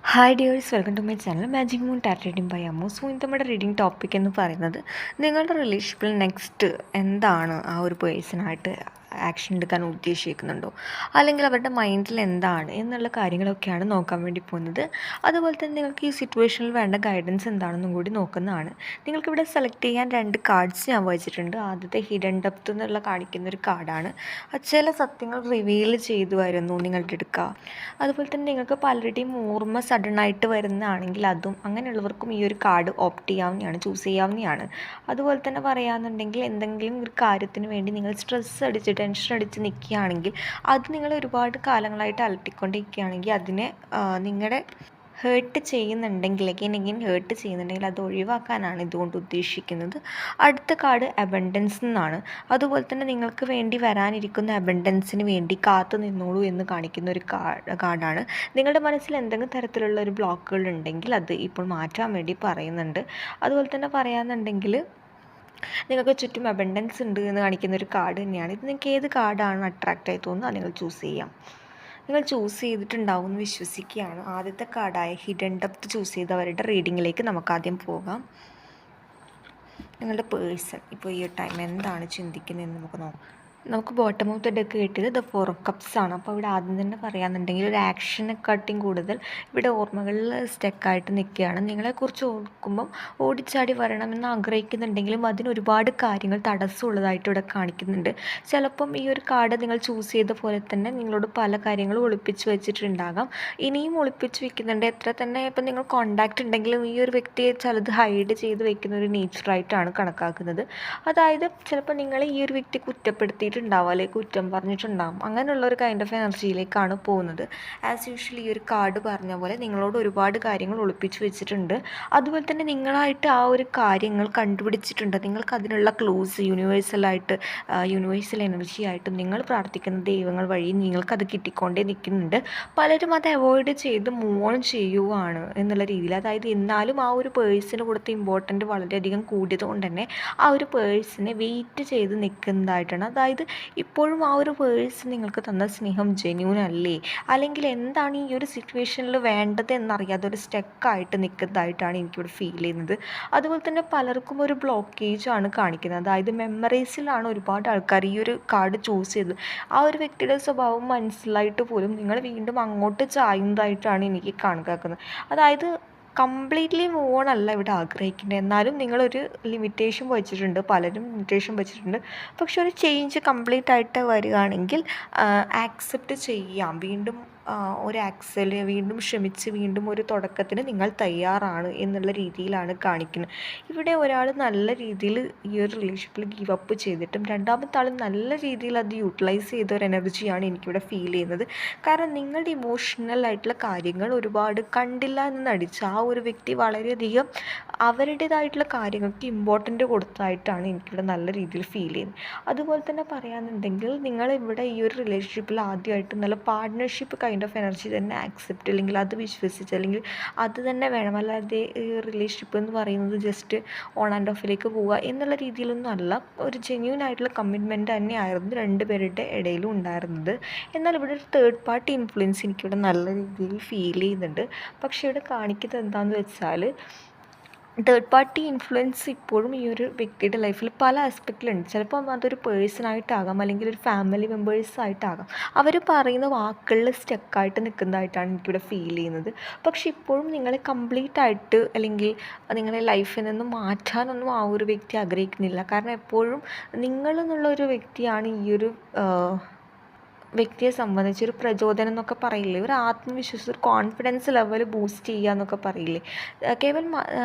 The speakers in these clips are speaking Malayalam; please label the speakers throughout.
Speaker 1: Hi dears, welcome to my channel magic moon ടാറ്റ് റീഡിംഗ് ബൈ അമ്മു. സോ ഇന്ന് നമ്മുടെ റീഡിംഗ് ടോപ്പിക് എന്ന് പറയുന്നത് നിങ്ങളുടെ റിലേഷൻഷിപ്പിൽ നെക്സ്റ്റ് എന്താണ് ആ ഒരു പേഴ്സണായിട്ട് ആക്ഷൻ എടുക്കാൻ ഉദ്ദേശിക്കുന്നുണ്ടോ, അല്ലെങ്കിൽ അവരുടെ മൈൻഡിൽ എന്താണ് എന്നുള്ള കാര്യങ്ങളൊക്കെയാണ് നോക്കാൻ വേണ്ടി പോകുന്നത്. അതുപോലെ തന്നെ നിങ്ങൾക്ക് ഈ സിറ്റുവേഷനിൽ വേണ്ട ഗൈഡൻസ് എന്താണെന്നും കൂടി നോക്കുന്നതാണ്. നിങ്ങൾക്കിവിടെ സെലക്ട് ചെയ്യാൻ 2 കാർഡ്സ് ഞാൻ വായിച്ചിട്ടുണ്ട്. ആദ്യത്തെ ഹിഡൻ ഡെപ്ത് എന്നുള്ള കാണിക്കുന്ന ഒരു കാർഡാണ്. ചില സത്യങ്ങൾ റിവീൽ ചെയ്തു വരുന്നു നിങ്ങളുടെ എടുക്കുക. അതുപോലെ തന്നെ നിങ്ങൾക്ക് പലരുടെയും ഓർമ്മ സഡനായിട്ട് വരുന്നതാണെങ്കിൽ അതും അങ്ങനെയുള്ളവർക്കും ഈ ഒരു കാർഡ് ഓപ്റ്റ് ചെയ്യാവുന്നതാണ്, ചൂസ് ചെയ്യാവുന്നതാണ്. അതുപോലെ തന്നെ പറയുകയാണെന്നുണ്ടെങ്കിൽ എന്തെങ്കിലും ഒരു കാര്യത്തിന് വേണ്ടി നിങ്ങൾ സ്ട്രെസ് അടിച്ച് ടെൻഷൻ അടിച്ച് നിൽക്കുകയാണെങ്കിൽ അത് നിങ്ങൾ ഒരുപാട് കാലങ്ങളായിട്ട് അലട്ടിക്കൊണ്ടിരിക്കുകയാണെങ്കിൽ അതിനെ നിങ്ങളുടെ ഹേർട്ട് ചെയ്യുന്നുണ്ടെങ്കിൽ എഗെയിൻ ഹേർട്ട് ചെയ്യുന്നുണ്ടെങ്കിൽ അത് ഒഴിവാക്കാനാണ് ഇതുകൊണ്ട് ഉദ്ദേശിക്കുന്നത്. അടുത്ത കാർഡ് അബണ്ടൻസ് എന്നാണ്. അതുപോലെ തന്നെ നിങ്ങൾക്ക് വേണ്ടി വരാനിരിക്കുന്ന അബണ്ടൻസിന് വേണ്ടി കാത്തു നിന്നോളൂ എന്ന് കാണിക്കുന്ന ഒരു കാർഡാണ്. നിങ്ങളുടെ മനസ്സിൽ എന്തെങ്കിലും തരത്തിലുള്ള ഒരു ബ്ലോക്കുകൾ ഉണ്ടെങ്കിൽ അത് ഇപ്പോൾ മാറ്റാൻ വേണ്ടി പറയുന്നുണ്ട്. അതുപോലെ തന്നെ പറയാമെന്നുണ്ടെങ്കിൽ നിങ്ങൾക്ക് ചുറ്റും അബണ്ടൻസ് ഉണ്ട് എന്ന് കാണിക്കുന്ന ഒരു കാർഡ് തന്നെയാണ് ഇത്. നിങ്ങൾക്ക് ഏത് കാർഡാണ് അട്രാക്റ്റായി തോന്നുന്നത് നിങ്ങൾ ചൂസ് ചെയ്യാം. നിങ്ങൾ ചൂസ് ചെയ്തിട്ടുണ്ടാവും എന്ന് വിശ്വസിക്കുകയാണ്. ആദ്യത്തെ കാർഡായ ഹിഡൻ ഡെപ്ത് ചൂസ് ചെയ്തവരുടെ റീഡിങ്ങിലേക്ക് നമുക്ക് ആദ്യം പോകാം. നിങ്ങളുടെ പേഴ്സൺ ഇപ്പോൾ ഈ ഒരു ടൈം എന്താണ് ചിന്തിക്കുന്നതെന്ന് നമുക്ക് നോക്കാം. നമുക്ക് ബോട്ടം ഓഫ് ദ ഡെക്ക് കിട്ടിയത് ദ 4 ഓഫ് കപ്സ് ആണ്. അപ്പോൾ ഇവിടെ ആദ്യം തന്നെ പറയാമെന്നുണ്ടെങ്കിൽ ഒരു ആക്ഷനെക്കാട്ടിയും കൂടുതൽ ഇവിടെ ഓർമ്മകളിൽ സ്റ്റക്കായിട്ട് നിൽക്കുകയാണ്. നിങ്ങളെക്കുറിച്ച് ഓർക്കുമ്പം ഓടിച്ചാടി വരണമെന്ന് ആഗ്രഹിക്കുന്നുണ്ടെങ്കിലും അതിന് ഒരുപാട് കാര്യങ്ങൾ തടസ്സമുള്ളതായിട്ട് ഇവിടെ കാണിക്കുന്നുണ്ട്. ചിലപ്പം ഈ ഒരു കാർഡ് നിങ്ങൾ ചൂസ് ചെയ്ത പോലെ തന്നെ നിങ്ങളോട് പല കാര്യങ്ങളും ഒളിപ്പിച്ച് വെച്ചിട്ടുണ്ടാകാം, ഇനിയും ഒളിപ്പിച്ച് വെക്കുന്നുണ്ട്. എത്ര തന്നെ ഇപ്പം നിങ്ങൾ കോണ്ടാക്റ്റ് ഉണ്ടെങ്കിലും ഈ ഒരു വ്യക്തിയെ ചിലത് ഹൈഡ് ചെയ്ത് വെക്കുന്ന ഒരു നേച്ചറായിട്ടാണ് കണക്കാക്കുന്നത്. അതായത് ചിലപ്പോൾ നിങ്ങൾ ഈ ഒരു വ്യക്തി കുറ്റപ്പെടുത്തിയിട്ടുണ്ടാവും, അല്ലെങ്കിൽ കുറ്റം പറഞ്ഞിട്ടുണ്ടാകും. അങ്ങനെയുള്ളൊരു കൈൻഡ് ഓഫ് എനർജിയിലേക്കാണ് പോകുന്നത്. ആസ് യൂഷ്വൽ ഈ ഒരു കാർഡ് പറഞ്ഞ പോലെ നിങ്ങളോട് ഒരുപാട് കാര്യങ്ങൾ ഒളിപ്പിച്ച് വെച്ചിട്ടുണ്ട്. അതുപോലെ തന്നെ നിങ്ങളായിട്ട് ആ ഒരു കാര്യങ്ങൾ കണ്ടുപിടിച്ചിട്ടുണ്ട്. നിങ്ങൾക്ക് അതിനുള്ള ക്ലൂസ് യൂണിവേഴ്സൽ എനർജി ആയിട്ടും നിങ്ങൾ പ്രാർത്ഥിക്കുന്ന ദൈവങ്ങൾ വഴി നിങ്ങൾക്കത് കിട്ടിക്കൊണ്ടേ നിൽക്കുന്നുണ്ട്. പലരും അത് അവോയ്ഡ് ചെയ്ത് മൂവ് ഓൺ ചെയ്യുവാണ് എന്നുള്ള രീതിയിൽ. അതായത് എന്നാലും ആ ഒരു പേഴ്സണ് കൊടുത്ത ഇമ്പോർട്ടൻറ്റ് വളരെയധികം കൂടിയത് കൊണ്ട് തന്നെ ആ ഒരു പേഴ്സണെ വെയിറ്റ് ചെയ്ത് നിൽക്കുന്നതായിട്ടാണ്. അതായത് ഇപ്പോഴും ആ ഒരു പേഴ്സൺ നിങ്ങൾക്ക് തന്ന സ്നേഹം ജെന്യൂൻ അല്ലേ, അല്ലെങ്കിൽ എന്താണ് ഈ ഒരു സിറ്റുവേഷനിൽ വേണ്ടത് എന്നറിയാതെ ഒരു സ്റ്റക്കായിട്ട് നിൽക്കുന്നതായിട്ടാണ് എനിക്കിവിടെ ഫീൽ ചെയ്യുന്നത്. അതുപോലെ തന്നെ പലർക്കും ഒരു ബ്ലോക്കേജാണ് കാണിക്കുന്നത്. അതായത് മെമ്മറീസിലാണ് ഒരുപാട് ആൾക്കാർ ഈ ഒരു കാർഡ് ചൂസ് ചെയ്തത്. ആ ഒരു വ്യക്തിയുടെ സ്വഭാവം മനസ്സിലായിട്ട് പോലും നിങ്ങൾ വീണ്ടും അങ്ങോട്ട് ചായുന്നതായിട്ടാണ് എനിക്ക് കണക്കാക്കുന്നത്. അതായത് കംപ്ലീറ്റ്ലി മൂവ് ഓൺ അല്ല ഇവിടെ ആഗ്രഹിക്കുന്നത്, എന്നാലും നിങ്ങളൊരു ലിമിറ്റേഷൻ വെച്ചിട്ടുണ്ട്, പലരും ലിമിറ്റേഷൻ വെച്ചിട്ടുണ്ട്. പക്ഷെ ഒരു ചേഞ്ച് കംപ്ലീറ്റ് ആയിട്ട് വരികയാണെങ്കിൽ ആക്സെപ്റ്റ് ചെയ്യാം. വീണ്ടും വീണ്ടും ശ്രമിച്ച് വീണ്ടും ഒരു തുടക്കത്തിന് നിങ്ങൾ തയ്യാറാണ് എന്നുള്ള രീതിയിലാണ് കാണിക്കുന്നത്. ഇവിടെ ഒരാൾ നല്ല രീതിയിൽ ഈ ഒരു റിലേഷൻഷിപ്പിൽ ഗീവ് അപ്പ് ചെയ്തിട്ടും രണ്ടാമത്തെ ആൾ നല്ല രീതിയിൽ അത് യൂട്ടിലൈസ് ചെയ്ത ഒരു എനർജിയാണ് എനിക്കിവിടെ ഫീൽ ചെയ്യുന്നത്. കാരണം നിങ്ങളുടെ ഇമോഷണൽ ആയിട്ടുള്ള കാര്യങ്ങൾ ഒരുപാട് കണ്ടില്ല എന്ന് നടിച്ച് ആ ഒരു വ്യക്തി വളരെയധികം അവരുടേതായിട്ടുള്ള കാര്യങ്ങൾക്ക് ഇമ്പോർട്ടൻ്റ് കൊടുത്തതായിട്ടാണ് എനിക്കിവിടെ നല്ല രീതിയിൽ ഫീൽ ചെയ്യുന്നത്. അതുപോലെ തന്നെ പറയാമെന്നുണ്ടെങ്കിൽ നിങ്ങളിവിടെ ഈ ഒരു റിലേഷൻഷിപ്പിൽ ആദ്യമായിട്ട് നല്ല പാർട്ട്ണർഷിപ്പ് കൈൻഡ് ഓഫ് എനർജി തന്നെ ആക്സെപ്റ്റ്, അല്ലെങ്കിൽ അത് വിശ്വസിച്ച്, അല്ലെങ്കിൽ അത് തന്നെ വേണം, അല്ലാതെ ഈ റിലേഷൻഷിപ്പ് എന്ന് പറയുന്നത് ജസ്റ്റ് ഓൺ ആൻഡ് ഓഫിലേക്ക് പോവുക എന്നുള്ള രീതിയിലൊന്നും അല്ല. ഒരു ജെന്യൂൻ ആയിട്ടുള്ള കമ്മിറ്റ്മെൻറ്റ് തന്നെയായിരുന്നു രണ്ടുപേരുടെ ഇടയിലും ഉണ്ടായിരുന്നത്. എന്നാൽ ഇവിടെ ഒരു തേർഡ് പാർട്ടി ഇൻഫ്ലുവൻസ് എനിക്കിവിടെ നല്ല രീതിയിൽ ഫീൽ ചെയ്യുന്നുണ്ട്. പക്ഷേ ഇവിടെ കാണിക്കുന്നത് എന്താണെന്ന് വെച്ചാൽ തേർഡ് പാർട്ടി ഇൻഫ്ലുവൻസ് ഇപ്പോഴും ഈ ഒരു വ്യക്തിയുടെ ലൈഫിൽ പല ആസ്പെക്റ്റിലുണ്ട്. ചിലപ്പം അതൊരു പേഴ്സണായിട്ടാകാം, അല്ലെങ്കിൽ ഒരു ഫാമിലി മെമ്പേഴ്സായിട്ടാകാം. അവർ പറയുന്ന വാക്കുകളിൽ സ്റ്റക്കായിട്ട് നിൽക്കുന്നതായിട്ടാണ് എനിക്കിവിടെ ഫീൽ ചെയ്യുന്നത്. പക്ഷെ ഇപ്പോഴും നിങ്ങളെ കംപ്ലീറ്റ് ആയിട്ട് അല്ലെങ്കിൽ നിങ്ങളെ ലൈഫിൽ നിന്ന് മാറ്റാനൊന്നും ആ ഒരു വ്യക്തി ആഗ്രഹിക്കുന്നില്ല. കാരണം എപ്പോഴും നിങ്ങളെന്നുള്ളൊരു വ്യക്തിയാണ് ഈ ഒരു വ്യക്തിയെ സംബന്ധിച്ച് ഒരു പ്രചോദനം എന്നൊക്കെ പറയില്ലേ, ഒരു ആത്മവിശ്വാസം, ഒരു കോൺഫിഡൻസ് ലെവൽ ബൂസ്റ്റ് ചെയ്യുക എന്നൊക്കെ പറയില്ലേ. കേവലം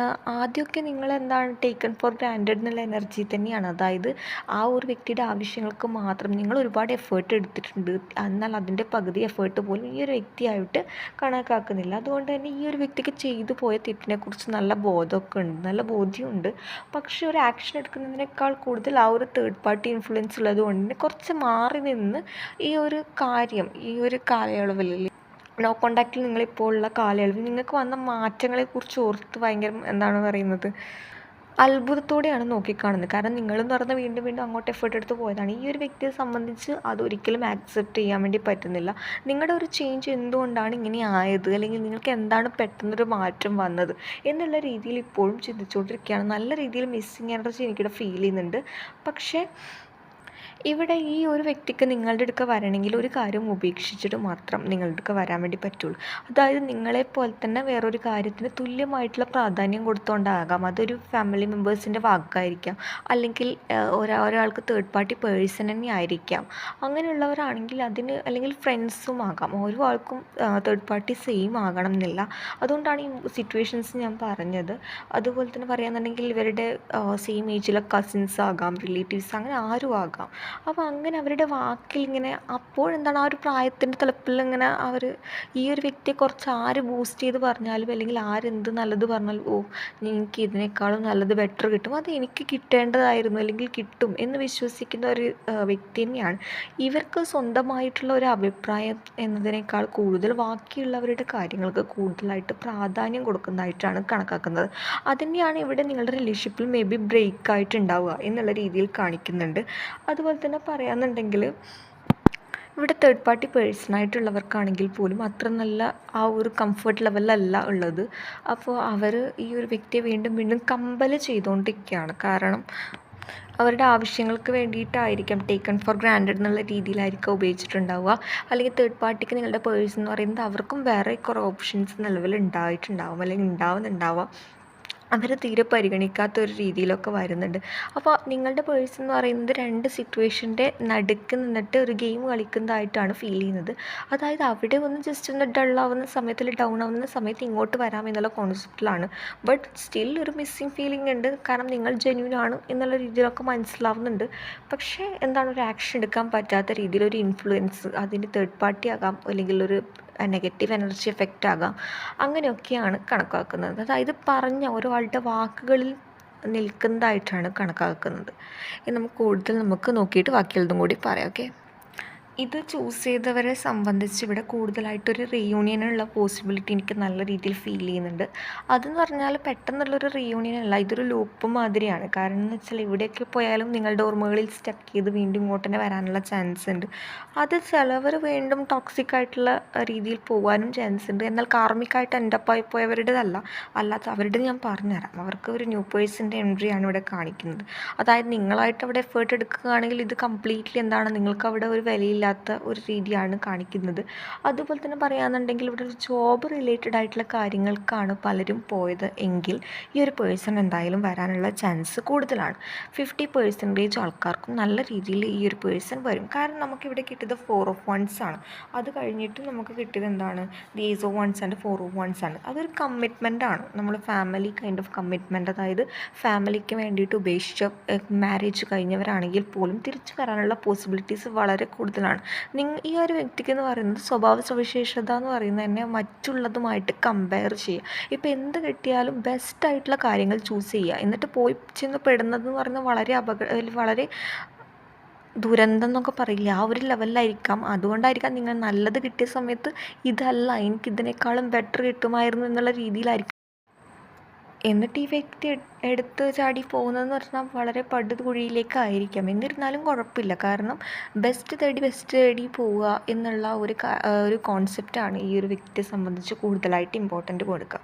Speaker 1: ആദ്യമൊക്കെ നിങ്ങളെന്താണ് ടേക്കൺ ഫോർ ഗ്രാൻഡഡ് എന്നുള്ള എനർജി തന്നെയാണ്. അതായത് ആ ഒരു വ്യക്തിയുടെ ആവശ്യങ്ങൾക്ക് മാത്രം നിങ്ങൾ ഒരുപാട് എഫേർട്ട് എടുത്തിട്ടുണ്ട്, എന്നാൽ അതിൻ്റെ പകുതി എഫേർട്ട് പോലും ഈ ഒരു വ്യക്തിയായിട്ട് കണക്കാക്കുന്നില്ല. അതുകൊണ്ട് തന്നെ ഈ ഒരു വ്യക്തിക്ക് ചെയ്തു പോയ തെറ്റിനെക്കുറിച്ച് നല്ല ബോധമൊക്കെ ഉണ്ട്, നല്ല ബോധ്യമുണ്ട്. പക്ഷേ ഒരു ആക്ഷൻ എടുക്കുന്നതിനേക്കാൾ കൂടുതൽ ആ ഒരു തേർഡ് പാർട്ടി ഇൻഫ്ലുവൻസ് ഉള്ളത് കൊണ്ട് തന്നെ കുറച്ച് മാറി നിന്ന് ഈ ഒരു കാലയളവിൽ നോ കോണ്ടാക്റ്റിൽ നിങ്ങളിപ്പോൾ ഉള്ള കാലയളവിൽ നിങ്ങൾക്ക് വന്ന മാറ്റങ്ങളെക്കുറിച്ച് ഓർത്ത് ഭയങ്കര എന്താണ് പറയുന്നത്, അത്ഭുതത്തോടെയാണ് നോക്കിക്കാണുന്നത്. കാരണം നിങ്ങളെന്ന് പറഞ്ഞാൽ വീണ്ടും വീണ്ടും അങ്ങോട്ട് എഫേർട്ട് എടുത്ത് പോയതാണ്. ഈ ഒരു വ്യക്തിയെ സംബന്ധിച്ച് അതൊരിക്കലും ആക്സെപ്റ്റ് ചെയ്യാൻ വേണ്ടി പറ്റുന്നില്ല. നിങ്ങളുടെ ഒരു ചേഞ്ച് എന്തുകൊണ്ടാണ് ഇങ്ങനെ ആയത്, അല്ലെങ്കിൽ നിങ്ങൾക്ക് എന്താണ് പെട്ടെന്നൊരു മാറ്റം വന്നത് എന്നുള്ള രീതിയിൽ ഇപ്പോഴും ചിന്തിച്ചുകൊണ്ടിരിക്കുകയാണ്. നല്ല രീതിയിൽ മിസ്സിങ് എനർജി എനിക്കിവിടെ ഫീൽ ചെയ്യുന്നുണ്ട്. പക്ഷേ ഇവിടെ ഈ ഒരു വ്യക്തിക്ക് നിങ്ങളുടെ അടുക്ക വരണമെങ്കിൽ ഒരു കാര്യം ഉപേക്ഷിച്ചിട്ട് മാത്രം നിങ്ങളുടെ അടുക്ക വരാൻ വേണ്ടി പറ്റുള്ളൂ. അതായത് നിങ്ങളെപ്പോലെ തന്നെ വേറൊരു കാര്യത്തിന് തുല്യമായിട്ടുള്ള പ്രാധാന്യം കൊടുത്തുകൊണ്ടാകാം. അതൊരു ഫാമിലി മെമ്പേഴ്സിൻ്റെ വാക്കായിരിക്കാം, അല്ലെങ്കിൽ ഒരാൾക്ക് തേർഡ് പാർട്ടി പേഴ്സൺ തന്നെ ആയിരിക്കാം. അങ്ങനെയുള്ളവരാണെങ്കിൽ അതിന്, അല്ലെങ്കിൽ ഫ്രണ്ട്സും ആകാം. ഓരോ ആൾക്കും തേർഡ് പാർട്ടി സെയിം ആകണം എന്നില്ല. അതുകൊണ്ടാണ് ഈ സിറ്റുവേഷൻസ് ഞാൻ പറഞ്ഞത്. അതുപോലെ തന്നെ പറയുകയാണെന്നുണ്ടെങ്കിൽ ഇവരുടെ സെയിം ഏജിലെ കസിൻസ് ആകാം, റിലേറ്റീവ്സ്, അങ്ങനെ ആരും ആകാം. അപ്പോൾ അങ്ങനെ അവരുടെ വാക്കിൽ ഇങ്ങനെ അപ്പോഴെന്താണ് ആ ഒരു പ്രായത്തിൻ്റെ തിളപ്പിൽ ഇങ്ങനെ അവർ ഈ ഒരു വ്യക്തിയെ കുറച്ച് ആര് ബൂസ്റ്റ് ചെയ്ത് പറഞ്ഞാലും, അല്ലെങ്കിൽ ആരെന്ത് നല്ലത് പറഞ്ഞാലും, ഓ എനിക്ക് ഇതിനേക്കാളും നല്ലത് ബെറ്റർ കിട്ടും, അത് എനിക്ക് കിട്ടേണ്ടതായിരുന്നു, അല്ലെങ്കിൽ കിട്ടും എന്ന് വിശ്വസിക്കുന്ന ഒരു വ്യക്തി തന്നെയാണ്. ഇവർക്ക് സ്വന്തമായിട്ടുള്ള ഒരു അഭിപ്രായം എന്നതിനേക്കാൾ കൂടുതൽ ബാക്കിയുള്ളവരുടെ കാര്യങ്ങൾക്ക് കൂടുതലായിട്ട് പ്രാധാന്യം കൊടുക്കുന്നതായിട്ടാണ് കണക്കാക്കുന്നത്. അതുതന്നെയാണ് ഇവിടെ നിങ്ങളുടെ റിലേഷൻഷിപ്പിൽ മേ ബി ബ്രേക്ക് ആയിട്ടുണ്ടാവുക എന്നുള്ള രീതിയിൽ കാണിക്കുന്നുണ്ട്. അതുപോലെ തന്നെ പറയാമെന്നുണ്ടെങ്കിൽ ഇവിടെ തേർഡ് പാർട്ടി പേഴ്സണായിട്ടുള്ളവർക്കാണെങ്കിൽ പോലും അത്ര നല്ല ആ ഒരു കംഫർട്ട് ലെവലല്ല ഉള്ളത്. അപ്പോൾ അവർ ഈ ഒരു വ്യക്തിയെ വീണ്ടും വീണ്ടും കമ്പൽ ചെയ്തുകൊണ്ടിരിക്കുകയാണ്. കാരണം അവരുടെ ആവശ്യങ്ങൾക്ക് വേണ്ടിയിട്ടായിരിക്കാം, ടേക്കൺ ഫോർ ഗ്രാൻഡഡ് എന്നുള്ള രീതിയിലായിരിക്കും ഉപയോഗിച്ചിട്ടുണ്ടാവുക. അല്ലെങ്കിൽ തേർഡ് പാർട്ടിക്ക് നിങ്ങളുടെ പേഴ്സൺ എന്ന് പറയുന്നത് അവർക്കും വേറെ കുറേ ഓപ്ഷൻസ് നിലവിൽ ഉണ്ടായിട്ടുണ്ടാവും, അല്ലെങ്കിൽ ഉണ്ടാവുന്നുണ്ടാവാം. അവർ തീരെ പരിഗണിക്കാത്ത ഒരു രീതിയിലൊക്കെ വരുന്നുണ്ട്. അപ്പോൾ നിങ്ങളുടെ പേഴ്സൺ എന്ന് പറയുന്നത് രണ്ട് സിറ്റുവേഷൻ്റെ നടുക്ക് നിന്നിട്ട് ഒരു ഗെയിം കളിക്കുന്നതായിട്ടാണ് ഫീൽ ചെയ്യുന്നത്. അതായത് അവിടെ ഒന്ന് ജസ്റ്റ് ഒന്ന് ഡള്ളാവുന്ന സമയത്ത്, അല്ലെങ്കിൽ ഡൗൺ ആവുന്ന സമയത്ത് ഇങ്ങോട്ട് വരാം എന്നുള്ള കോൺസെപ്റ്റിലാണ്. ബട്ട് സ്റ്റിൽ ഒരു മിസ്സിങ് ഫീലിംഗ് ഉണ്ട്. കാരണം നിങ്ങൾ ജെന്യൂൻ ആണ് എന്നുള്ള രീതിയിലൊക്കെ മനസ്സിലാവുന്നുണ്ട്. പക്ഷേ എന്താണ്, ഒരു ആക്ഷൻ എടുക്കാൻ പറ്റാത്ത രീതിയിൽ ഒരു ഇൻഫ്ലുവൻസ്, അതിന് തേർഡ് പാർട്ടി ആകാം, അല്ലെങ്കിൽ ഒരു നെഗറ്റീവ് എനർജി എഫക്റ്റ് ആകാം, അങ്ങനെയൊക്കെയാണ് കണക്കാക്കുന്നത്. അതായത് പറഞ്ഞ ഒരാളുടെ വാക്കുകളിൽ നിൽക്കുന്നതായിട്ടാണ് കണക്കാക്കുന്നത്. ഇത് നമുക്ക് നോക്കിയിട്ട് ബാക്കിയുള്ളതും കൂടി പറയാം. ഓക്കെ, ഇത് ചൂസ് ചെയ്തവരെ സംബന്ധിച്ച് ഇവിടെ കൂടുതലായിട്ടൊരു റീയൂണിയനുള്ള പോസിബിലിറ്റി എനിക്ക് നല്ല രീതിയിൽ ഫീൽ ചെയ്യുന്നുണ്ട്. അതെന്ന് പറഞ്ഞാൽ പെട്ടെന്നുള്ളൊരു റീയൂണിയൻ അല്ല, ഇതൊരു ലൂപ്പ് മാതിരിയാണ്. കാരണം എന്ന് വെച്ചാൽ ഇവിടെയൊക്കെ പോയാലും നിങ്ങളുടെ ഓർമ്മകളിൽ സ്റ്റക്ക് ചെയ്ത് വീണ്ടും ഇങ്ങോട്ട് തന്നെ വരാനുള്ള ചാൻസ് ഉണ്ട്. അത് ചിലവർ വീണ്ടും ടോക്സിക് ആയിട്ടുള്ള രീതിയിൽ പോകാനും ചാൻസ് ഉണ്ട്. എന്നാൽ കാർമിക്കായിട്ട് എൻഡപ്പായി പോയവരുടേതല്ല, അല്ലാത്ത അവരുടെ ഞാൻ പറഞ്ഞുതരാം. അവർക്ക് ഒരു ന്യൂ പേഴ്സൻ്റെ എൻട്രിയാണ് ഇവിടെ കാണിക്കുന്നത്. അതായത് നിങ്ങളായിട്ട് അവിടെ എഫേർട്ട് എടുക്കുകയാണെങ്കിൽ ഇത് കംപ്ലീറ്റ്ലി എന്താണ്, നിങ്ങൾക്ക് അവിടെ ഒരു വിലയില്ല ഒരു രീതിയാണ് കാണിക്കുന്നത്. അതുപോലെ തന്നെ പറയുകയാണെന്നുണ്ടെങ്കിൽ ഇവിടെ ഒരു ജോബ് റിലേറ്റഡ് ആയിട്ടുള്ള കാര്യങ്ങൾക്കാണ് പലരും പോയത് എങ്കിൽ ഈ ഒരു പേഴ്സൺ എന്തായാലും വരാനുള്ള ചാൻസ് കൂടുതലാണ്. 50% ആൾക്കാർക്കും നല്ല രീതിയിൽ ഈ ഒരു പേഴ്സൺ വരും. കാരണം നമുക്കിവിടെ കിട്ടിയത് 4 ഓഫ് വൺസ് ആണ്. അത് കഴിഞ്ഞിട്ട് നമുക്ക് കിട്ടിയത് എന്താണ്, the ace of wands and 4 of wands ആണ്. അതൊരു കമ്മിറ്റ്മെൻ്റ് ആണ്, നമ്മൾ ഫാമിലി കൈൻഡ് ഓഫ് കമ്മിറ്റ്മെൻറ്റ്. അതായത് ഫാമിലിക്ക് വേണ്ടിയിട്ട് ഉപേക്ഷിച്ച മാരേജ് കഴിഞ്ഞവരാണെങ്കിൽ പോലും തിരിച്ചു വരാനുള്ള പോസിബിലിറ്റീസ് വളരെ കൂടുതലാണ്. ഈ ഒരു വ്യക്തിക്ക് എന്ന് പറയുന്നത് സ്വഭാവ സവിശേഷത എന്ന് പറയുന്നത് തന്നെ മറ്റുള്ളതുമായിട്ട് കമ്പയർ ചെയ്യുക. ഇപ്പോൾ എന്ത് കിട്ടിയാലും ബെസ്റ്റായിട്ടുള്ള കാര്യങ്ങൾ ചൂസ് ചെയ്യുക, എന്നിട്ട് പോയി ചെന്ന് പെടുന്നതെന്ന് പറയുന്നത് വളരെ ദുരന്തം എന്നൊക്കെ പറയില്ല, ആ ഒരു ലെവലിലായിരിക്കാം. അതുകൊണ്ടായിരിക്കാം നിങ്ങൾ നല്ലത് കിട്ടിയ സമയത്ത് ഇതല്ല, എനിക്കിതിനേക്കാളും ബെറ്റർ കിട്ടുമായിരുന്നു എന്നുള്ള രീതിയിലായിരിക്കും. എന്നിട്ട് ഈ വ്യക്തി എടുത്ത് ചാടി പോകുന്നതെന്ന് പറഞ്ഞാൽ വളരെ പടുകുഴിയിലേക്കായിരിക്കാം. എന്നിരുന്നാലും കുഴപ്പമില്ല. കാരണം ബെസ്റ്റ് തേടി പോവുക എന്നുള്ള ഒരു കോൺസെപ്റ്റാണ് ഈ ഒരു വ്യക്തിയെ സംബന്ധിച്ച് കൂടുതലായിട്ട് ഇമ്പോർട്ടൻ്റ് കൊടുക്കുക.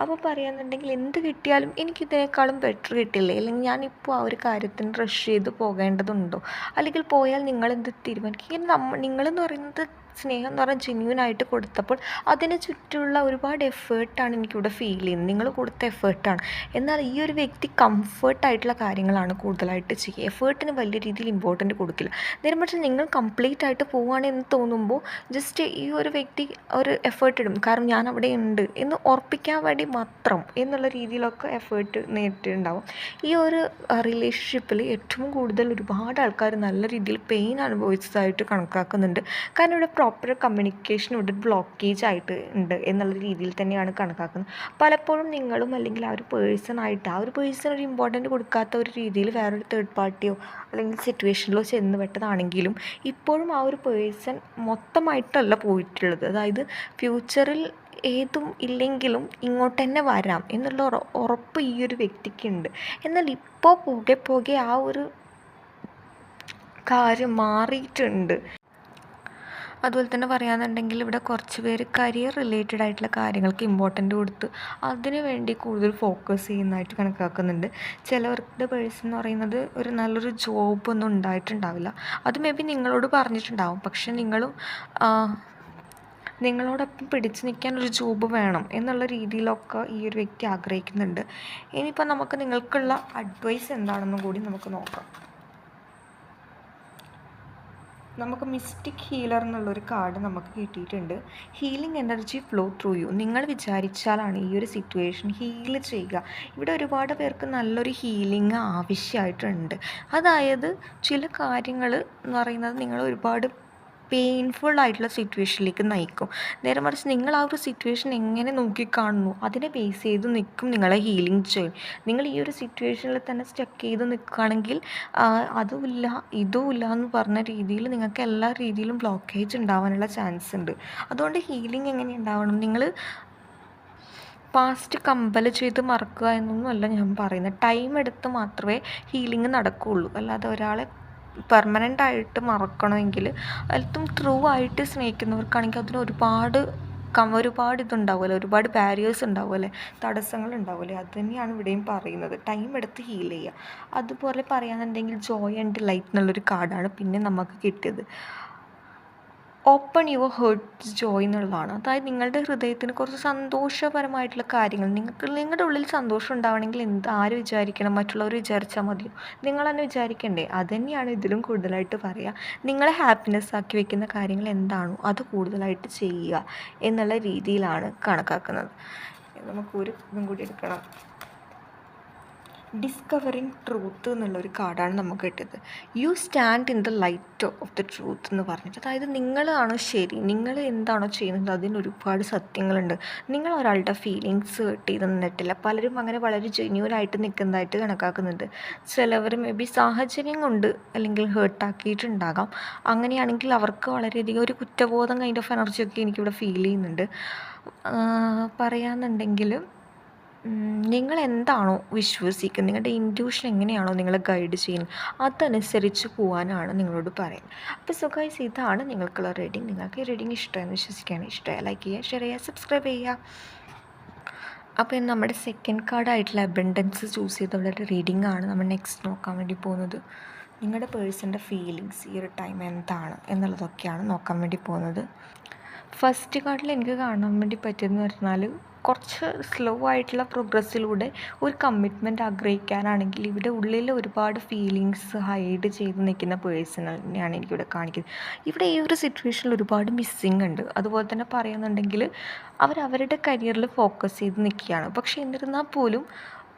Speaker 1: അപ്പോൾ പറയുകയാണെന്നുണ്ടെങ്കിൽ എന്ത് കിട്ടിയാലും എനിക്കിതിനേക്കാളും ബെറ്റർ കിട്ടില്ലേ, അല്ലെങ്കിൽ ഞാനിപ്പോൾ ആ ഒരു കാര്യത്തിന് റഷ് ചെയ്ത് പോകേണ്ടതുണ്ടോ, അല്ലെങ്കിൽ പോയാൽ നിങ്ങളെന്ത് തീരുമാനിക്കും. നിങ്ങളെന്ന് പറയുന്നത് സ്നേഹം എന്ന് പറഞ്ഞാൽ ജെന്യൂനായിട്ട് കൊടുത്തപ്പോൾ അതിന് ചുറ്റുമുള്ള ഒരുപാട് എഫേർട്ടാണ് എനിക്കിവിടെ ഫീൽ ചെയ്യുന്നത്. നിങ്ങൾ കൊടുത്ത എഫേർട്ടാണ്. എന്നാൽ ഈ ഒരു വ്യക്തി കംഫേർട്ടായിട്ടുള്ള കാര്യങ്ങളാണ് കൂടുതലായിട്ട് ചെയ്യുക. എഫേർട്ടിന് വലിയ രീതിയിൽ ഇമ്പോർട്ടൻ്റ് കൊടുക്കില്ല. നേരെ മറിച്ച് നിങ്ങൾ കംപ്ലീറ്റ് ആയിട്ട് പോവുകയാണെന്ന് തോന്നുമ്പോൾ ജസ്റ്റ് ഈ ഒരു വ്യക്തി ഒരു എഫേർട്ട് ഇടും. കാരണം ഞാൻ അവിടെ ഉണ്ട് എന്ന് ഉറപ്പിക്കാൻ വേണ്ടി മാത്രം എന്നുള്ള രീതിയിലൊക്കെ എഫേർട്ട് നേരിട്ടുണ്ടാവും. ഈ ഒരു റിലേഷൻഷിപ്പിൽ ഏറ്റവും കൂടുതൽ ഒരുപാട് ആൾക്കാർ നല്ല രീതിയിൽ പെയിൻ അനുഭവിച്ചതായിട്ട് കണക്കാക്കുന്നുണ്ട്. കാരണം ഇവിടെ പ്രോപ്പർ കമ്മ്യൂണിക്കേഷൻ ഇവിടെ ബ്ലോക്കേജ് ആയിട്ട് ഉണ്ട് എന്നുള്ള രീതിയിൽ തന്നെയാണ് കണക്കാക്കുന്നത്. പലപ്പോഴും നിങ്ങളും അല്ലെങ്കിൽ ആ ഒരു പേഴ്സൺ ഒരു ഇമ്പോർട്ടൻ്റ് കൊടുക്കാത്ത ഒരു രീതിയിൽ വേറൊരു തേർഡ് പാർട്ടിയോ അല്ലെങ്കിൽ സിറ്റുവേഷനിലോ ചെന്ന് പെട്ടതാണെങ്കിലും ഇപ്പോഴും ആ ഒരു പേഴ്സൺ മൊത്തമായിട്ടല്ല പോയിട്ടുള്ളത്. അതായത് ഫ്യൂച്ചറിൽ ഏതും ഇല്ലെങ്കിലും ഇങ്ങോട്ട് തന്നെ വരാം എന്നുള്ള ഉറപ്പ് ഈ ഒരു വ്യക്തിക്കുണ്ട്. എന്നാൽ ഇപ്പോൾ പോകെ പോകെ ആ ഒരു കാര്യം മാറിയിട്ടുണ്ട്. അതുപോലെ തന്നെ പറയുകയാണെന്നുണ്ടെങ്കിൽ ഇവിടെ കുറച്ച് പേര് കരിയർ റിലേറ്റഡ് ആയിട്ടുള്ള കാര്യങ്ങൾക്ക് ഇമ്പോർട്ടൻ്റ് കൊടുത്ത് അതിനു വേണ്ടി കൂടുതൽ ഫോക്കസ് ചെയ്യുന്നതായിട്ട് കണക്കാക്കുന്നുണ്ട്. ചിലവരുടെ പേഴ്സൺ എന്ന് പറയുന്നത് ഒരു നല്ലൊരു ജോബൊന്നും ഉണ്ടായിട്ടുണ്ടാവില്ല. അത് മേ ബി നിങ്ങളോട് പറഞ്ഞിട്ടുണ്ടാവും, പക്ഷെ നിങ്ങളോടൊപ്പം പിടിച്ചു നിൽക്കാൻ ഒരു ജോബ് വേണം എന്നുള്ള രീതിയിലൊക്കെ ഈ ഒരു വ്യക്തി ആഗ്രഹിക്കുന്നുണ്ട്. ഇനിയിപ്പോൾ നമുക്ക് നിങ്ങൾക്കുള്ള അഡ്വൈസ് എന്താണെന്നും കൂടി നമുക്ക് നോക്കാം. നമുക്ക് മിസ്റ്റിക് ഹീലർ എന്നുള്ളൊരു കാർഡ് നമുക്ക് കിട്ടിയിട്ടുണ്ട്. Healing energy flow through you. നിങ്ങൾ വിചാരിച്ചാലാണ് ഈ ഒരു സിറ്റുവേഷൻ ഹീൽ ചെയ്യുക. ഇവിടെ ഒരുപാട് പേർക്ക് നല്ലൊരു ഹീലിംഗ് ആവശ്യമായിട്ടുണ്ട്. അതായത് ചില കാര്യങ്ങൾ എന്ന് പറയുന്നത് നിങ്ങൾ ഒരുപാട് പെയിൻഫുൾ ആയിട്ടുള്ള സിറ്റുവേഷനിലേക്ക് നയിക്കും. നേരെ മറിച്ച് നിങ്ങൾ ആ ഒരു സിറ്റുവേഷൻ എങ്ങനെ നോക്കിക്കാണുന്നു അതിനെ ബേസ് ചെയ്ത് നിൽക്കും നിങ്ങളെ ഹീലിംഗ് ചെയ്യും. നിങ്ങൾ ഈ ഒരു സിറ്റുവേഷനിൽ തന്നെ സ്റ്റക്ക് ചെയ്ത് നിൽക്കുകയാണെങ്കിൽ അതുമില്ല ഇതുമില്ല എന്ന് പറഞ്ഞ രീതിയിൽ നിങ്ങൾക്ക് എല്ലാ രീതിയിലും ബ്ലോക്കേജ് ഉണ്ടാവാനുള്ള ചാൻസ് ഉണ്ട്. അതുകൊണ്ട് ഹീലിംഗ് എങ്ങനെ ഉണ്ടാവണം, നിങ്ങൾ പാസ്റ്റ് കമ്പൽ ചെയ്ത് മറക്കുക എന്നൊന്നുമല്ല ഞാൻ പറയുന്നത്. ടൈം എടുത്ത് മാത്രമേ ഹീലിംഗ് നടക്കുകയുള്ളൂ. അല്ലാതെ ഒരാളെ പെർമനൻ്റായിട്ട് മറക്കണമെങ്കിൽ അതും ട്രൂ ആയിട്ട് സ്നേഹിക്കുന്നവർക്കാണെങ്കിൽ അതിന് ഒരുപാട് ഇതുണ്ടാവുമല്ലോ, ഒരുപാട് ബാരിയേഴ്സ് ഉണ്ടാവുമല്ലേ, തടസ്സങ്ങൾ ഉണ്ടാവുമല്ലേ. അത് തന്നെയാണ് ഇവിടെയും പറയുന്നത്. ടൈം എടുത്ത് ഹീൽ ചെയ്യുക. അതുപോലെ പറയുകയാണെന്നുണ്ടെങ്കിൽ ജോയ് ആൻഡ് ഡിലൈറ്റ് എന്നുള്ളൊരു കാർഡാണ് പിന്നെ നമുക്ക് കിട്ടിയത്. ഓപ്പൺ യുവർ ഹേർട്ട് ജോയ് എന്നുള്ളതാണ്. അതായത് നിങ്ങളുടെ ഹൃദയത്തിന് കുറച്ച് സന്തോഷപരമായിട്ടുള്ള കാര്യങ്ങൾ, നിങ്ങളുടെ ഉള്ളിൽ സന്തോഷം ഉണ്ടാവണമെങ്കിൽ ആര് വിചാരിക്കണം, മറ്റുള്ളവർ വിചാരിച്ചാൽ മതിയോ, നിങ്ങൾ തന്നെ വിചാരിക്കണ്ടേ. അത് തന്നെയാണ് ഇതിലും കൂടുതലായിട്ട് പറയുക. നിങ്ങളെ ഹാപ്പിനെസ് ആക്കി വെക്കുന്ന കാര്യങ്ങൾ എന്താണോ അത് കൂടുതലായിട്ട് ചെയ്യുക എന്നുള്ള രീതിയിലാണ് കണക്കാക്കുന്നത്. നമുക്കൊരു ഇതും കൂടി എടുക്കണം. ഡിസ്കവറിങ് ട്രൂത്ത് എന്നുള്ളൊരു കാർഡാണ് നമുക്ക് കിട്ടിയത്. You stand in the light of the truth എന്ന് പറഞ്ഞിട്ട്, അതായത് നിങ്ങളാണോ ശരി, നിങ്ങൾ എന്താണോ ചെയ്യുന്നത് അതിന് ഒരുപാട് സത്യങ്ങളുണ്ട്. നിങ്ങൾ ഒരാളുടെ ഫീലിങ്സ് ഹേർട്ട് ചെയ്ത് നിന്നിട്ടില്ല. പലരും അങ്ങനെ വളരെ ജെന്യൂനായിട്ട് നിൽക്കുന്നതായിട്ട് കണക്കാക്കുന്നുണ്ട്. ചിലവർ മേ ബി സാഹചര്യം കൊണ്ട് അല്ലെങ്കിൽ ഹേർട്ടാക്കിയിട്ടുണ്ടാകാം. അങ്ങനെയാണെങ്കിൽ അവർക്ക് വളരെയധികം ഒരു കുറ്റബോധം കൈൻഡ് ഓഫ് എനർജിയൊക്കെ എനിക്കിവിടെ ഫീൽ ചെയ്യുന്നുണ്ട്. പറയാമെന്നുണ്ടെങ്കിൽ നിങ്ങൾ എന്താണോ വിശ്വസിക്കുന്നത്, നിങ്ങളുടെ ഇൻറ്റ്യൂഷൻ എങ്ങനെയാണോ നിങ്ങളെ ഗൈഡ് ചെയ്യുന്നത് അതനുസരിച്ച് പോകാനാണ് നിങ്ങളോട് പറയുന്നത്. അപ്പോൾ സോ ഗൈസ്, ഇതാണ് നിങ്ങൾക്കുള്ള റീഡിങ്. നിങ്ങൾക്ക് ഈ റീഡിങ് ഇഷ്ടമെന്ന് വിശ്വസിക്കുകയാണ്. ഇഷ്ടമായി ലൈക്ക് ചെയ്യുക, ഷെയർ ചെയ്യുക, സബ്സ്ക്രൈബ് ചെയ്യുക. അപ്പോൾ നമ്മുടെ സെക്കൻഡ് കാർഡായിട്ടുള്ള അബൻഡൻസ് ചൂസ് ചെയ്തവരുടെ റീഡിംഗ് ആണ് നമ്മൾ നെക്സ്റ്റ് നോക്കാൻ വേണ്ടി പോകുന്നത്. നിങ്ങളുടെ പേഴ്സൻ്റെ ഫീലിങ്സ് ഈ ഒരു ടൈം എന്താണ് എന്നുള്ളതൊക്കെയാണ് നോക്കാൻ വേണ്ടി പോകുന്നത്. ഫസ്റ്റ് കാർഡിൽ എനിക്ക് കാണാൻ വേണ്ടി പറ്റിയെന്ന് പറഞ്ഞാൽ കുറച്ച് സ്ലോ ആയിട്ടുള്ള പ്രോഗ്രസ്സിലൂടെ ഒരു കമ്മിറ്റ്മെൻറ്റ് ആഗ്രഹിക്കാനാണെങ്കിൽ ഇവിടെ ഉള്ളിൽ ഒരുപാട് ഫീലിങ്സ് ഹൈഡ് ചെയ്ത് നിൽക്കുന്ന പേഴ്സണിനെയാണ് എനിക്കിവിടെ കാണിക്കുന്നത്. ഇവിടെ ഈ ഒരു സിറ്റുവേഷനിൽ ഒരുപാട് മിസ്സിങ് ഉണ്ട്. അതുപോലെ തന്നെ പറയുന്നുണ്ടെങ്കിൽ അവരവരുടെ കരിയറിൽ ഫോക്കസ് ചെയ്ത് നിൽക്കുകയാണ്. പക്ഷേ എന്നിരുന്നാൽ പോലും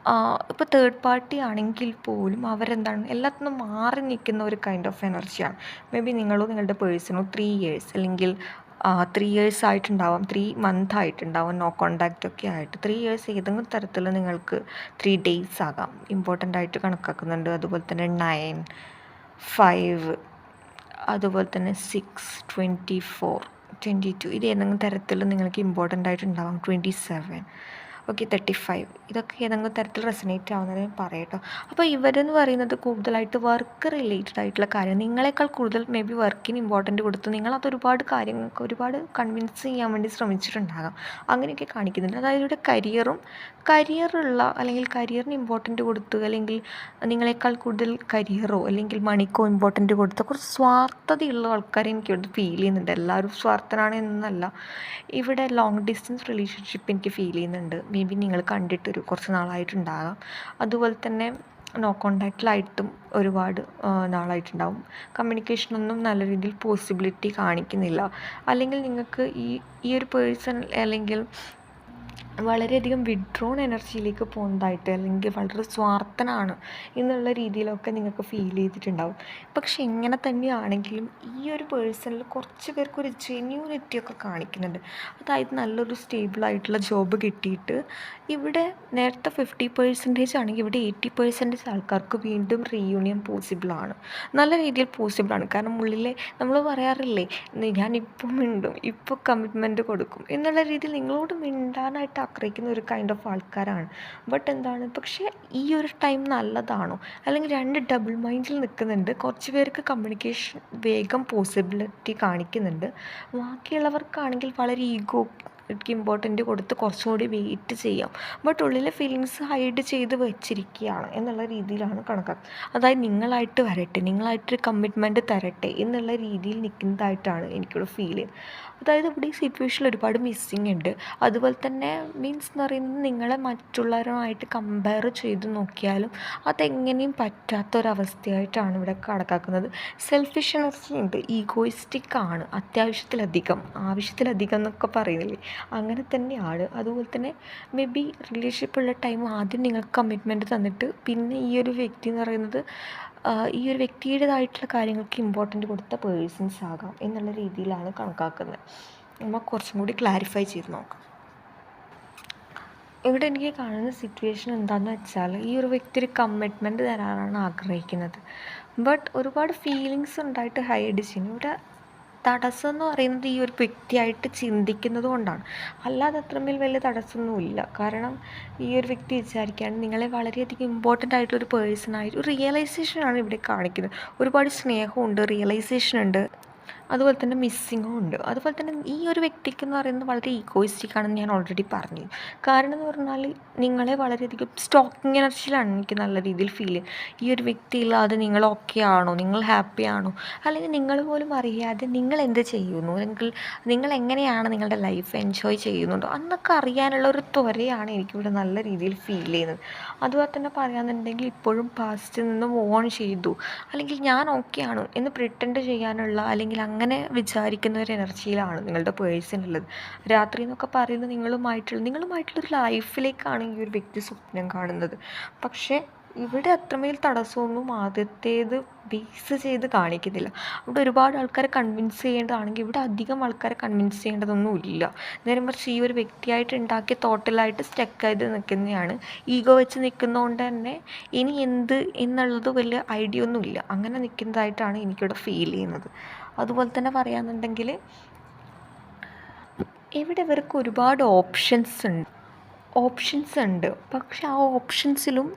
Speaker 1: ഇപ്പോൾ തേർഡ് പാർട്ടി ആണെങ്കിൽ പോലും അവരെന്താണ് എല്ലാത്തിനും മാറി നിൽക്കുന്ന ഒരു കൈൻഡ് ഓഫ് എനർജിയാണ്. മേ ബി നിങ്ങളോ നിങ്ങളുടെ പേഴ്സണോ 3 years അല്ലെങ്കിൽ 3 years ആയിട്ടുണ്ടാവാം, 3 month ആയിട്ടുണ്ടാവാം, നോ കോണ്ടാക്റ്റ് ഒക്കെ ആയിട്ട്. 3 years ഏതെങ്കിലും തരത്തിൽ നിങ്ങൾക്ക് 3 days ആകാം ഇമ്പോർട്ടൻ്റ് ആയിട്ട് കണക്കാക്കുന്നുണ്ട്. അതുപോലെ തന്നെ 9, 5, അതുപോലെ തന്നെ 6, 24, 22 ഇത് ഏതെങ്കിലും തരത്തിൽ നിങ്ങൾക്ക് ഇമ്പോർട്ടൻ്റ് ആയിട്ടുണ്ടാവാം. 27, ഓക്കെ, 35 ഇതൊക്കെ ഏതെങ്കിലും തരത്തിൽ റെസനേറ്റ് ആവുന്നത് ഞാൻ പറയട്ടോ. അപ്പോൾ ഇവരെന്ന് പറയുന്നത് കൂടുതലായിട്ട് വർക്ക് റിലേറ്റഡ് ആയിട്ടുള്ള കാര്യം, നിങ്ങളെക്കാൾ കൂടുതൽ മേ ബി വർക്കിന് ഇമ്പോർട്ടൻറ്റ് കൊടുത്ത് നിങ്ങളത് ഒരുപാട് കാര്യങ്ങൾക്ക് ഒരുപാട് കൺവിൻസ് ചെയ്യാൻ വേണ്ടി ശ്രമിച്ചിട്ടുണ്ടാകാം. അങ്ങനെയൊക്കെ കാണിക്കുന്നുണ്ട്. അതായത് ഇവിടെ കരിയറുള്ള അല്ലെങ്കിൽ കരിയറിന് ഇമ്പോർട്ടൻറ്റ് കൊടുത്ത് അല്ലെങ്കിൽ നിങ്ങളെക്കാൾ കൂടുതൽ കരിയറോ അല്ലെങ്കിൽ മണിക്കോ ഇമ്പോർട്ടൻറ്റ് കൊടുത്ത് കുറച്ച് സ്വാർത്ഥതയുള്ള ആൾക്കാരെ എനിക്കിവിടെ ഫീൽ ചെയ്യുന്നുണ്ട്. എല്ലാവരും സ്വാർത്ഥനാണ് എന്നല്ല, ഇവിടെ ലോങ് ഡിസ്റ്റൻസ് റിലേഷൻഷിപ്പ് എനിക്ക് ഫീൽ ചെയ്യുന്നുണ്ട്. മേ ബി നിങ്ങൾ കണ്ടിട്ടൊരു കുറച്ച് നാളായിട്ടുണ്ടാകാം. അതുപോലെ തന്നെ നോ കോണ്ടാക്റ്റിലായിട്ടും ഒരുപാട് നാളായിട്ടുണ്ടാവും. കമ്മ്യൂണിക്കേഷനൊന്നും നല്ല രീതിയിൽ പോസിബിലിറ്റി കാണിക്കുന്നില്ല. അല്ലെങ്കിൽ നിങ്ങൾക്ക് ഈ ഒരു പേഴ്സൺ അല്ലെങ്കിൽ വളരെയധികം വിഡ്രോൺ എനർജിയിലേക്ക് പോകുന്നതായിട്ട്, അല്ലെങ്കിൽ വളരെ സ്വാർത്ഥനാണ് എന്നുള്ള രീതിയിലൊക്കെ നിങ്ങൾക്ക് ഫീൽ ചെയ്തിട്ടുണ്ടാവും. പക്ഷെ എങ്ങനെ തന്നെയാണെങ്കിലും ഈ ഒരു പേഴ്സണിൽ കുറച്ച് പേർക്കൊരു ജെന്യൂനിറ്റിയൊക്കെ കാണിക്കുന്നുണ്ട്. അതായത് നല്ലൊരു സ്റ്റേബിളായിട്ടുള്ള ജോബ് കിട്ടിയിട്ട് ഇവിടെ നേരത്തെ 50% ആണെങ്കിൽ ഇവിടെ 80% ആൾക്കാർക്ക് വീണ്ടും റീയൂണിയൻ പോസിബിളാണ്, നല്ല രീതിയിൽ പോസിബിളാണ്. കാരണം ഉള്ളിലെ നമ്മൾ പറയാറില്ലേ, ഞാനിപ്പം മിണ്ടും, ഇപ്പോൾ കമ്മിറ്റ്മെൻറ്റ് കൊടുക്കും എന്നുള്ള രീതിയിൽ നിങ്ങളോട് മിണ്ടാനായിട്ട് ആഗ്രഹിക്കുന്ന ഒരു കൈൻഡ് ഓഫ് ആൾക്കാരാണ്. ബട്ട് എന്താണ്, പക്ഷേ ഈ ഒരു ടൈം നല്ലതാണോ, അല്ലെങ്കിൽ രണ്ട് ഡബിൾ മൈൻഡിൽ നിൽക്കുന്നുണ്ട്. കുറച്ച് പേർക്ക് കമ്മ്യൂണിക്കേഷൻ വേഗം പോസിബിലിറ്റി കാണിക്കുന്നുണ്ട്, ബാക്കിയുള്ളവർക്കാണെങ്കിൽ വളരെ ഇമ്പോർട്ടൻ്റ് കൊടുത്ത് കുറച്ചും കൂടി വെയിറ്റ് ചെയ്യാം. ബട്ട് ഉള്ളിലെ ഫീലിങ്സ് ഹൈഡ് ചെയ്ത് വെച്ചിരിക്കുകയാണ് എന്നുള്ള രീതിയിലാണ് കണക്കാക്കുക. അതായത് നിങ്ങളായിട്ട് വരട്ടെ, നിങ്ങളായിട്ടൊരു കമ്മിറ്റ്മെൻറ്റ് തരട്ടെ എന്നുള്ള രീതിയിൽ നിൽക്കുന്നതായിട്ടാണ് എനിക്കിവിടെ ഫീൽ ചെയ്യുന്നത്. അതായത് ഇവിടെ ഈ സിറ്റുവേഷനിൽ ഒരുപാട് മിസ്സിങ് ഉണ്ട്. അതുപോലെ തന്നെ മീൻസ് എന്ന് പറയുന്നത്, നിങ്ങളെ മറ്റുള്ളവരുമായിട്ട് കമ്പയർ ചെയ്ത് നോക്കിയാലും അതെങ്ങനെയും പറ്റാത്തൊരവസ്ഥയായിട്ടാണ് ഇവിടെ കണക്കാക്കുന്നത്. സെൽഫിഷ് എനർജി ഉണ്ട്, ഈഗോയിസ്റ്റിക് ആണ്, അത്യാവശ്യത്തിലധികം, ആവശ്യത്തിലധികം എന്നൊക്കെ പറയുന്നില്ലേ, അങ്ങനെ തന്നെയാണ്. അതുപോലെ തന്നെ മേ ബി റിലേഷൻഷിപ്പുള്ള ടൈം ആദ്യം നിങ്ങൾക്ക് കമ്മിറ്റ്മെൻറ്റ് തന്നിട്ട് പിന്നെ ഈ ഒരു വ്യക്തി എന്ന് പറയുന്നത് ഈ ഒരു വ്യക്തിയുടേതായിട്ടുള്ള കാര്യങ്ങൾക്ക് ഇമ്പോർട്ടൻ്റ് കൊടുത്ത പേഴ്സൺസ് ആകാം എന്നുള്ള രീതിയിലാണ് കണക്കാക്കുന്നത്. നമ്മൾ കുറച്ചും കൂടി ക്ലാരിഫൈ ചെയ്ത് നോക്കാം. ഇവിടെ എനിക്ക് കാണുന്ന സിറ്റുവേഷൻ എന്താണെന്ന് വെച്ചാൽ, ഈ ഒരു വ്യക്തി ഒരു കമ്മിറ്റ്മെൻറ്റ് തരാനാണ് ആഗ്രഹിക്കുന്നത്. ബട്ട് ഒരുപാട് ഫീലിങ്സ് ഉണ്ടായിട്ട് ഹൈഡ് ചെയ്യുന്നു. ഇവിടെ തടസ്സം എന്ന് പറയുന്നത് ഈ ഒരു വ്യക്തിയായിട്ട് ചിന്തിക്കുന്നത് കൊണ്ടാണ്, അല്ലാതെ അത്രമേൽ വലിയ തടസ്സമൊന്നുമില്ല. കാരണം ഈ ഒരു വ്യക്തി വിചാരിക്കുകയാണ് നിങ്ങളെ വളരെയധികം ഇമ്പോർട്ടൻ്റ് ആയിട്ടൊരു പേഴ്സണായിട്ട്, ഒരു റിയലൈസേഷനാണ് ഇവിടെ കാണിക്കുന്നത്. ഒരുപാട് സ്നേഹമുണ്ട്, റിയലൈസേഷൻ ഉണ്ട്, അതുപോലെ തന്നെ മിസ്സിങ്ങും ഉണ്ട്. അതുപോലെ തന്നെ ഈ ഒരു വ്യക്തിക്ക് എന്ന് പറയുന്നത് വളരെ ഈഗോയിസ്റ്റിക് ആണെന്ന് ഞാൻ ഓൾറെഡി പറഞ്ഞു. കാരണം എന്ന് പറഞ്ഞാൽ നിങ്ങളെ വളരെയധികം സ്റ്റോക്കിംഗ് എനർജിയിലാണ് എനിക്ക് നല്ല രീതിയിൽ ഫീൽ ചെയ്യുന്നത്. ഈ ഒരു വ്യക്തി ഇല്ലാതെ നിങ്ങൾ ഓക്കെ ആണോ, നിങ്ങൾ ഹാപ്പി ആണോ, അല്ലെങ്കിൽ നിങ്ങൾ പോലും അറിയാതെ നിങ്ങൾ എന്ത് ചെയ്യുന്നു, അല്ലെങ്കിൽ നിങ്ങൾ എങ്ങനെയാണ് നിങ്ങളുടെ ലൈഫ് എൻജോയ് ചെയ്യുന്നുണ്ടോ അന്നൊക്കെ അറിയാനുള്ള ഒരു ത്വരയാണ് എനിക്കിവിടെ നല്ല രീതിയിൽ ഫീൽ ചെയ്യുന്നത്. അതുപോലെ തന്നെ പറയാമെന്നുണ്ടെങ്കിൽ ഇപ്പോഴും പാസ്റ്റിൽ നിന്ന് മൂവ് ഓൺ ചെയ്തു, അല്ലെങ്കിൽ ഞാൻ ഓക്കെ ആണ് എന്ന് പ്രിറ്റൻഡ് ചെയ്യാനുള്ള, അല്ലെങ്കിൽ അങ്ങനെ വിചാരിക്കുന്ന ഒരു എനർജിയിലാണ് നിങ്ങളുടെ പേഴ്സൺ ഉള്ളത്. രാത്രി എന്നൊക്കെ പറയുന്നത് നിങ്ങളുമായിട്ടുള്ളൊരു ലൈഫിലേക്കാണ് ഈ ഒരു വ്യക്തി സ്വപ്നം കാണുന്നത്. പക്ഷേ ഇവിടെ അത്രമേൽ തടസ്സമൊന്നും ആദ്യത്തേത് ബേസ് ചെയ്ത് കാണിക്കുന്നില്ല. അവിടെ ഒരുപാട് ആൾക്കാരെ കൺവിൻസ് ചെയ്യേണ്ടതാണെങ്കിൽ ഇവിടെ അധികം ആൾക്കാരെ കൺവിൻസ് ചെയ്യേണ്ടതൊന്നുമില്ല. നേരെ മറിച്ച് ഈ ഒരു വ്യക്തിയായിട്ട് ഉണ്ടാക്കിയ തോട്ടലായിട്ട് സ്റ്റക്കായത് നിൽക്കുന്നതാണ്. ഈഗോ വെച്ച് നിൽക്കുന്നതുകൊണ്ട് തന്നെ ഇനി എന്ത് എന്നുള്ളത് വലിയ ഐഡിയ ഒന്നുമില്ല, അങ്ങനെ നിൽക്കുന്നതായിട്ടാണ് എനിക്കിവിടെ ഫീൽ ചെയ്യുന്നത്. അതുപോലെ തന്നെ പറയാമെന്നുണ്ടെങ്കിൽ ഇവിടെ ഇവർക്ക് ഒരുപാട് ഓപ്ഷൻസ് ഉണ്ട്. പക്ഷെ ആ ഓപ്ഷൻസിലും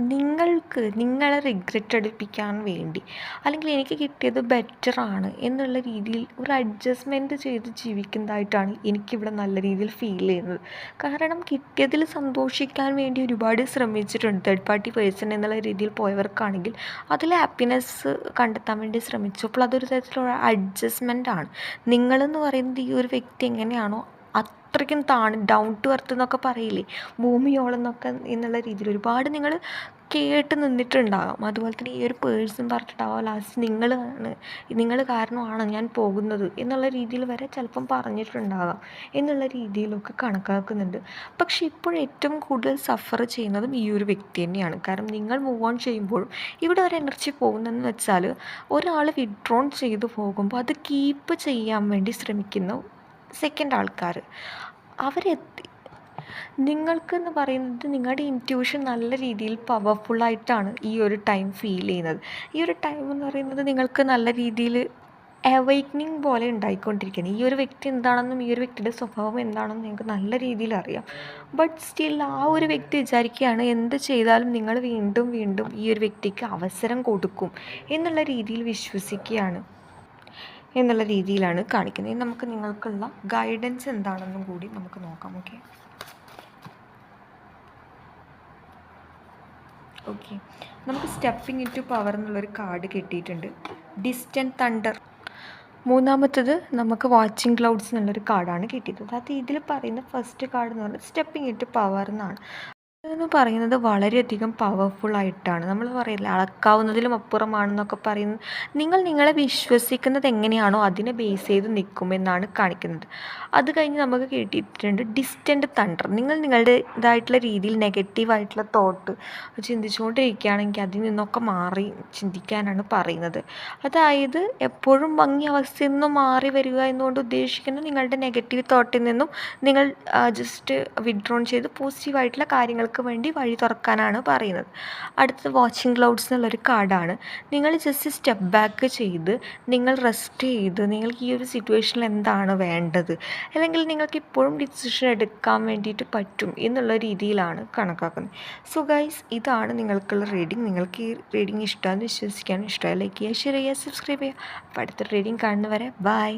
Speaker 1: നിങ്ങളെ റിഗ്രറ്റ് അടിപ്പിക്കാൻ വേണ്ടി, അല്ലെങ്കിൽ എനിക്ക് കിട്ടിയത് ബെറ്ററാണ് എന്നുള്ള രീതിയിൽ ഒരു അഡ്ജസ്റ്റ്മെൻറ്റ് ചെയ്ത് ജീവിക്കുന്നതായിട്ടാണ് എനിക്കിവിടെ നല്ല രീതിയിൽ ഫീൽ ചെയ്യുന്നത്. കാരണം കിട്ടിയതിൽ സന്തോഷിക്കാൻ വേണ്ടി ഒരുപാട് ശ്രമിച്ചിട്ടുണ്ട്. തേർഡ് പാർട്ടി പേഴ്സൺ എന്നുള്ള രീതിയിൽ പോയവർക്കാണെങ്കിൽ അതിൽ ഹാപ്പിനെസ് കണ്ടെത്താൻ വേണ്ടി ശ്രമിച്ചപ്പോൾ അതൊരു തരത്തിലുള്ള അഡ്ജസ്റ്റ്മെൻറ്റാണ്. നിങ്ങളെന്ന് പറയുന്നത് ഈ ഒരു വ്യക്തി എങ്ങനെയാണോ അത്രയ്ക്കും ഡൗൺ ടു എർത്ത് എന്നൊക്കെ പറയില്ലേ, ഭൂമിയോളെന്നൊക്കെ എന്നുള്ള രീതിയിൽ ഒരുപാട് നിങ്ങൾ കേട്ട് നിന്നിട്ടുണ്ടാകാം. അതുപോലെ തന്നെ ഈ ഒരു പേഴ്സൺ പറഞ്ഞിട്ടുണ്ടാവാം ലാസ്റ്റ് നിങ്ങൾ കാരണമാണ് ഞാൻ പോകുന്നത് എന്നുള്ള രീതിയിൽ വരെ ചിലപ്പം പറഞ്ഞിട്ടുണ്ടാകാം എന്നുള്ള രീതിയിലൊക്കെ കണക്കാക്കുന്നുണ്ട്. പക്ഷെ ഇപ്പോൾ ഏറ്റവും കൂടുതൽ സഫർ ചെയ്യുന്നതും ഈ ഒരു വ്യക്തി തന്നെയാണ്. കാരണം നിങ്ങൾ മൂവ് ഓൺ ചെയ്യുമ്പോഴും ഇവിടെ ഒരു എനർജി പോകുന്നതെന്ന് വെച്ചാൽ, ഒരാൾ വിഡ്രോൺ ചെയ്തു പോകുമ്പോൾ അത് കീപ്പ് ചെയ്യാൻ വേണ്ടി ശ്രമിക്കുന്ന സെക്കൻഡ് ആൾക്കാർ നിങ്ങൾക്കെന്ന് പറയുന്നത് നിങ്ങളുടെ ഇൻറ്റ്യൂഷൻ നല്ല രീതിയിൽ പവർഫുള്ളായിട്ടാണ് ഈ ഒരു ടൈം ഫീൽ ചെയ്യുന്നത്. ഈ ഒരു ടൈം എന്ന് പറയുന്നത് നിങ്ങൾക്ക് നല്ല രീതിയിൽ അവൈക്കനിങ് പോലെ ഉണ്ടായിക്കൊണ്ടിരിക്കുകയാണ്. ഈ ഒരു വ്യക്തി എന്താണെന്നും ഈ ഒരു വ്യക്തിയുടെ സ്വഭാവം എന്താണെന്നും നിങ്ങൾക്ക് നല്ല രീതിയിൽ അറിയാം. ബട്ട് സ്റ്റിൽ ആ ഒരു വ്യക്തി വിചാരിക്കുകയാണ് എന്ത് ചെയ്താലും നിങ്ങൾ വീണ്ടും വീണ്ടും ഈ ഒരു വ്യക്തിക്ക് അവസരം കൊടുക്കും എന്നുള്ള രീതിയിൽ വിശ്വസിക്കുകയാണ് എന്നുള്ള രീതിയിലാണ് കാണിക്കുന്നത്. ഇനി നമുക്ക് നിങ്ങൾക്കുള്ള ഗൈഡൻസ് എന്താണെന്നും കൂടി നമുക്ക് നോക്കാം. ഓക്കെ, നമുക്ക് സ്റ്റെപ്പിംഗ് ഇൻ ടു പവർ എന്നുള്ളൊരു കാർഡ് കിട്ടിയിട്ടുണ്ട്. Distant thunder. മൂന്നാമത്തത് നമുക്ക് വാച്ചിങ് ക്ലൗഡ്സ് എന്നുള്ളൊരു കാർഡാണ് കിട്ടിയത്. അത് ഇതിൽ പറയുന്ന ഫസ്റ്റ് കാർഡ് എന്ന് പറഞ്ഞാൽ സ്റ്റെപ്പിംഗ് ഇൻ ടു പവർ എന്നാണ്. എന്ന് പറയുന്നത് വളരെയധികം പവർഫുള്ളായിട്ടാണ്. നമ്മൾ പറയില്ലേ അളക്കാവുന്നതിലും അപ്പുറമാണെന്നൊക്കെ പറയുന്നത്. നിങ്ങൾ നിങ്ങളെ വിശ്വസിക്കുന്നത് എങ്ങനെയാണോ അതിനെ ബേസ് ചെയ്ത് നിൽക്കുമെന്നാണ് കാണിക്കുന്നത്. അത് കഴിഞ്ഞ് നമുക്ക് കിട്ടിയിട്ടുണ്ട് ഡിസ്റ്റൻറ്റ് തണ്ടർ. നിങ്ങൾ നിങ്ങളുടേതായിട്ടുള്ള രീതിയിൽ നെഗറ്റീവായിട്ടുള്ള തോട്ട് ചിന്തിച്ചുകൊണ്ടിരിക്കുകയാണെങ്കിൽ അതിൽ നിന്നൊക്കെ മാറി ചിന്തിക്കാനാണ് പറയുന്നത്. അതായത് എപ്പോഴും ഭംഗി അവസ്ഥയിൽ നിന്നും മാറി വരിക എന്നുകൊണ്ട് ഉദ്ദേശിക്കുന്നത് നിങ്ങളുടെ നെഗറ്റീവ് തോട്ടിൽ നിന്നും നിങ്ങൾ ജസ്റ്റ് വിഡ്രോൺ ചെയ്ത് പോസിറ്റീവായിട്ടുള്ള കാര്യങ്ങൾക്ക് വേണ്ടി വഴി തുറക്കാനാണ് പറയുന്നത്. അടുത്തത് വാച്ചിങ് ക്ലൗഡ്സ് എന്നുള്ളൊരു കാർഡാണ്. നിങ്ങൾ ജസ്റ്റ് സ്റ്റെപ്പ് ബാക്ക് ചെയ്ത് നിങ്ങൾ റെസ്റ്റ് ചെയ്ത് നിങ്ങൾക്ക് ഈ ഒരു സിറ്റുവേഷനിൽ എന്താണ് വേണ്ടത്, അല്ലെങ്കിൽ നിങ്ങൾക്ക് ഇപ്പോഴും ഡിസിഷൻ എടുക്കാൻ വേണ്ടിയിട്ട് പറ്റും എന്നുള്ള രീതിയിലാണ് കണക്കാക്കുന്നത്. സോ ഗൈസ്, ഇതാണ് നിങ്ങൾക്കുള്ള റീഡിങ്. നിങ്ങൾക്ക് ഈ റീഡിങ് ഇഷ്ടമാണെന്ന് വിശ്വസിക്കാൻ. ഇഷ്ടമായി ലൈക്ക് ചെയ്യുക, ഷെയർ ചെയ്യുക, സബ്സ്ക്രൈബ് ചെയ്യുക. അപ്പോൾ അടുത്ത റീഡിങ് കാണുന്നവരെ ബൈ.